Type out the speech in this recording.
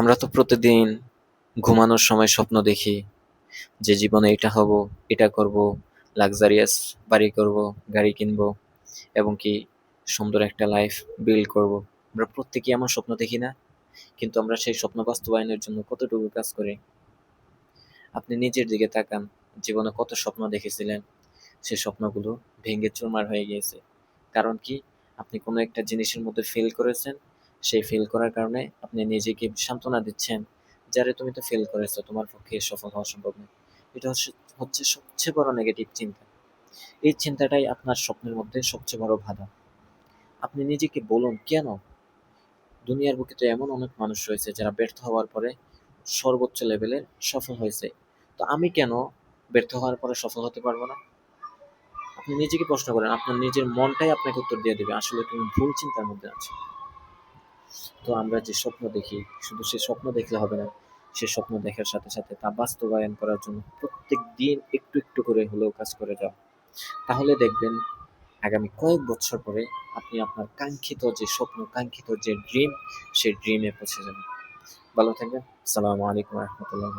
আমরা তো প্রতিদিন ঘুমানোর সময় স্বপ্ন দেখি যে জীবনে এটা হব, এটা করব, লাক্সারিয়াস বাড়ি করব, গাড়ি কিনবো এবং কি সুন্দর একটা লাইফ বিল্ড করব। আমরা প্রত্যেকেই এমন স্বপ্ন দেখি না? কিন্তু আমরা সেই স্বপ্ন বাস্তবায়নের জন্য কতটুকু কাজ করি? আপনি নিজের দিকে তাকান, জীবনে কত স্বপ্ন দেখেছিলেন, সেই স্বপ্নগুলো ভেঙে চুরমার হয়ে গিয়েছে। কারণ কি? আপনি কোনো একটা জিনিসের মধ্যে ফেল করেছেন, সেই ফেল করার কারণে আপনি নিজেকে সান্ত্বনা দিচ্ছেন যে আরে তুমি তো ফেল করেছো, তোমার পক্ষে সফল হওয়া সম্ভব নয়। এটা হচ্ছে সবচেয়ে বড় নেগেটিভ চিন্তা। এই চিন্তাটাই আপনার স্বপ্নের মধ্যে সবচেয়ে বড় বাধা। আপনি নিজেকে বলুন, কেন? দুনিয়ার বুকে তো এমন অনেক মানুষ রয়েছে যারা ব্যর্থ হওয়ার পরে সর্বোচ্চ লেভেলে সফল হয়েছে। তো আমি কেন ব্যর্থ হওয়ার পরে সফল হতে পারবো না? আপনি নিজেকে প্রশ্ন করেন, আপনার নিজের মনটাই আপনাকে উত্তর দিয়ে দেবে আসলে তুমি ভুল চিন্তার মধ্যে আছো। তো আমরা যে স্বপ্ন দেখি, শুধু সে স্বপ্ন দেখলে হবে না, সে স্বপ্ন দেখার সাথে সাথে তা বাস্তবায়ন করার জন্য প্রত্যেক দিন একটু একটু করে হলেও কাজ করে যাও। তাহলে দেখবেন আগামী কয়েক বছর পরে আপনি আপনার কাঙ্ক্ষিত যে স্বপ্ন, কাঙ্ক্ষিত যে ড্রিম, সেই ড্রিমে পৌঁছে যাবেন। ভালো থাকবেন। আসসালামু আলাইকুম রহমতুল্লাহ।